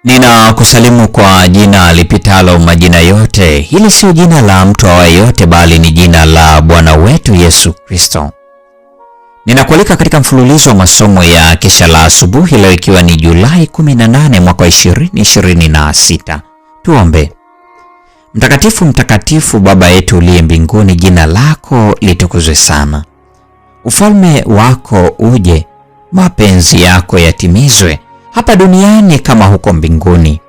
Ninakusalimu kwa jina lipitalo majina yote. Hili sio jina la mtu awaye yote, bali ni jina la Bwana wetu Yesu Kristo. Ninakualika katika mfululizo wa masomo ya kesha la asubuhi leo, ikiwa ni Julai 18 mwaka 2026. Tuombe. Mtakatifu, mtakatifu Baba yetu uliye mbinguni, jina lako litukuzwe sana. Ufalme wako uje, mapenzi yako yatimizwe hapa duniani kama huko mbinguni.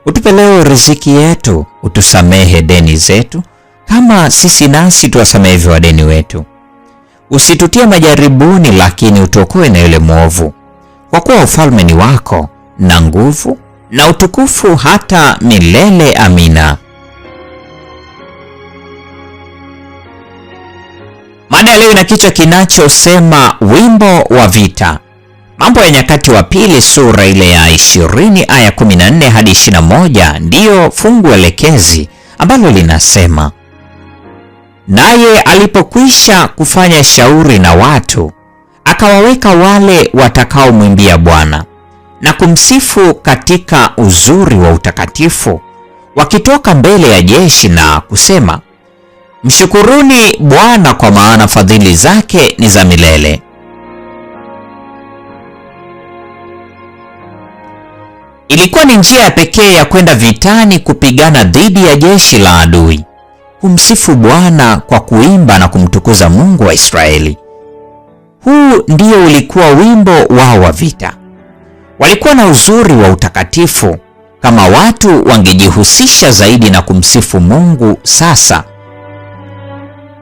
Utupe leo riziki yetu, utusamehe deni zetu kama sisi nasi tuwasamehe wadeni wetu. Usitutie majaribuni, lakini utuokoe na yule mwovu. Kwa kuwa ufalme ni wako na nguvu na utukufu hata milele. Amina. Mada leo ina kichwa kinachosema wimbo wa vita. Mambo ya Nyakati wa Pili sura ile ya 20 aya 14 hadi 21 ndiyo fungu elekezi ambalo linasema: naye alipokwisha kufanya shauri na watu, akawaweka wale watakaomwimbia Bwana na kumsifu katika uzuri wa utakatifu, wakitoka mbele ya jeshi na kusema, mshukuruni Bwana, kwa maana fadhili zake ni za milele. Ilikuwa ni njia ya pekee ya kwenda vitani kupigana dhidi ya jeshi la adui, kumsifu Bwana kwa kuimba na kumtukuza Mungu wa Israeli. Huu ndio ulikuwa wimbo wao wa vita. Walikuwa na uzuri wa utakatifu. Kama watu wangejihusisha zaidi na kumsifu Mungu sasa,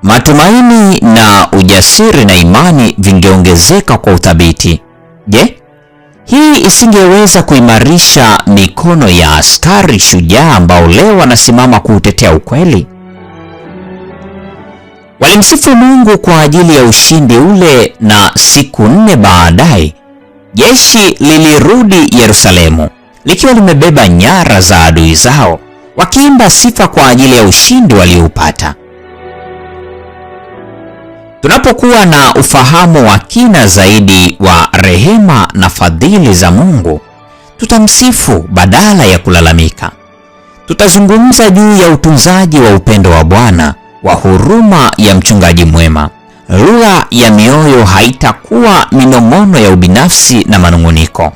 matumaini na ujasiri na imani vingeongezeka kwa uthabiti. Je, hii isingeweza kuimarisha mikono ya askari shujaa ambao leo wanasimama kuutetea ukweli? Walimsifu Mungu kwa ajili ya ushindi ule, na siku 4 baadaye jeshi lilirudi Yerusalemu likiwa limebeba nyara za adui zao, wakiimba sifa kwa ajili ya ushindi walioupata. Tunapokuwa na ufahamu wa kina zaidi wa rehema na fadhili za Mungu, tutamsifu badala ya kulalamika. Tutazungumza juu ya utunzaji wa upendo wa Bwana, wa huruma ya mchungaji mwema. Lugha ya mioyo haitakuwa minong'ono ya ubinafsi na manung'uniko.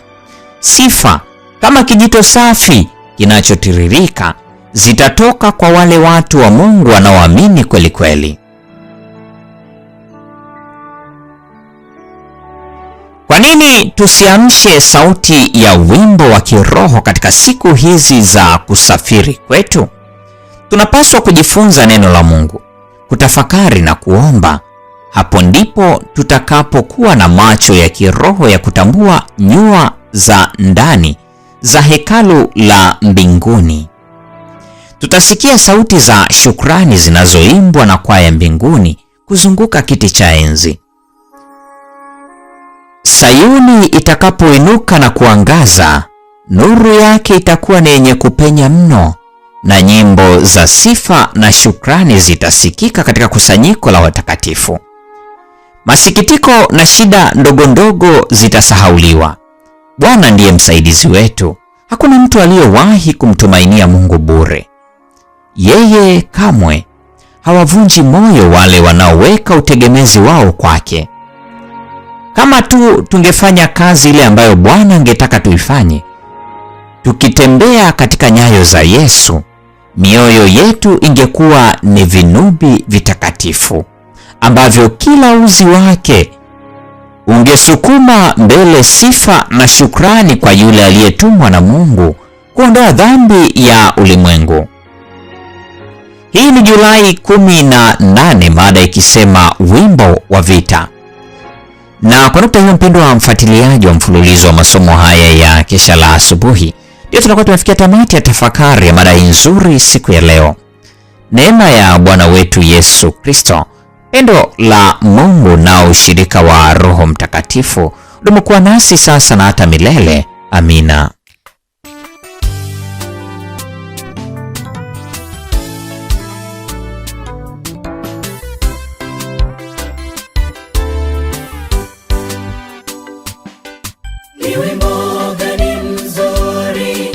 Sifa kama kijito safi kinachotiririka zitatoka kwa wale watu wa Mungu wanaoamini kweli kweli. Kwa nini tusiamshe sauti ya wimbo wa kiroho katika siku hizi za kusafiri kwetu? Tunapaswa kujifunza neno la Mungu, kutafakari na kuomba. Hapo ndipo tutakapokuwa na macho ya kiroho ya kutambua nyua za ndani za hekalu la mbinguni. Tutasikia sauti za shukrani zinazoimbwa na kwaya mbinguni kuzunguka kiti cha enzi. Sayuni itakapoinuka na kuangaza, nuru yake itakuwa ni yenye kupenya mno, na nyimbo za sifa na shukrani zitasikika katika kusanyiko la watakatifu. Masikitiko na shida ndogo ndogo zitasahauliwa. Bwana ndiye msaidizi wetu. Hakuna mtu aliyewahi kumtumainia Mungu bure. Yeye kamwe hawavunji moyo wale wanaoweka utegemezi wao kwake. Kama tu tungefanya kazi ile ambayo Bwana angetaka tuifanye, tukitembea katika nyayo za Yesu, mioyo yetu ingekuwa ni vinubi vitakatifu ambavyo kila uzi wake ungesukuma mbele sifa na shukrani kwa yule aliyetumwa na Mungu kuondoa dhambi ya ulimwengu. Hii ni Julai 18, mada ikisema wimbo wa vita. Na kwa nukta hiyo, mpendwa wa mfuatiliaji wa mfululizo wa masomo haya ya kesha la asubuhi, ndio tunakuwa tumefikia tamati ya tafakari ya mada nzuri siku ya leo. Neema ya Bwana wetu Yesu Kristo, pendo la Mungu na ushirika wa Roho Mtakatifu udumu kuwa nasi sasa na hata milele. Amina. Ni wimbo gani mzuri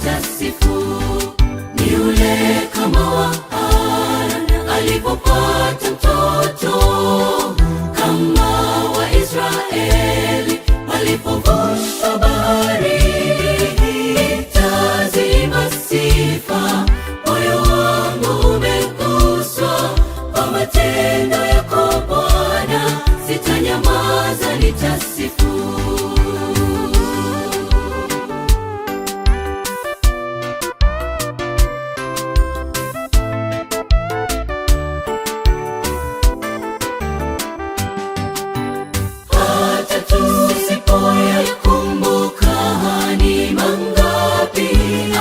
nitasifu. Ni yule kama wa Hana alipopata mtoto, kama Waisraeli walipovusha bahari. Nitaziimba sifa, moyo wangu umeguswa kwa matendo yako Bwana. Sitanyamaza, nitasifu. Hata tusipoyakumbuka ni mangapi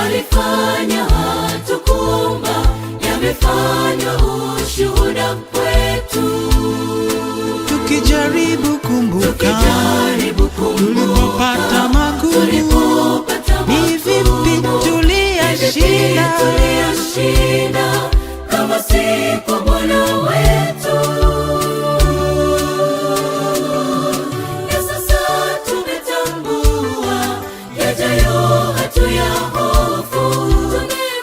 alifanya, hatukuomba, yamefanywa ushuhuda kwetu. Tukijaribu kumbuka tulipopata magumu, ni vipi tuliyashinda kama si kwa Bwana wetu. Na sasa tumetambua yajayo hatuyahofu,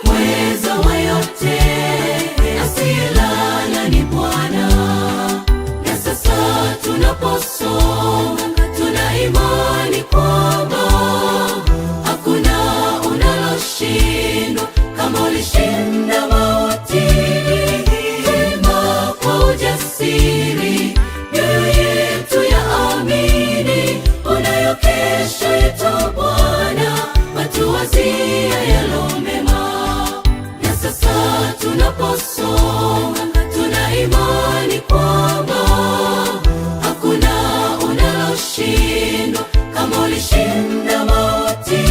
mweza wa yote asiyelala ni Bwana. Na sasa tunaposoma tuna imani kwamba hakuna unaloshindwa kama ulishinda mauti. Sema kwa ujasiri, mioyo yetu yaamini, unayo kesho yetu Bwana, watuwazia yalo mema. Na sasa tunaposoma tuna imani kwamba hakuna unaloshindwa kama ulishinda mauti.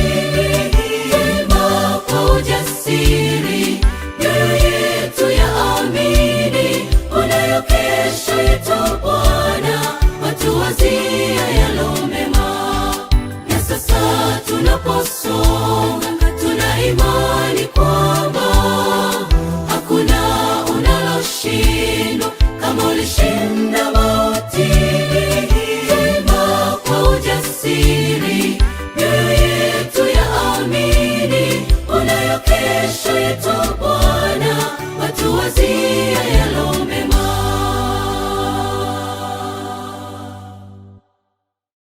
Sema kwa ujasiri, mioyo yetu yaamini, unayo kesho yetu Bwana, watuwazia yalo mema. Na sasa tunaposoma tuna imani kwamba hakuna unaloshindwa kama ulishinda mauti. Sema kwa ujasiri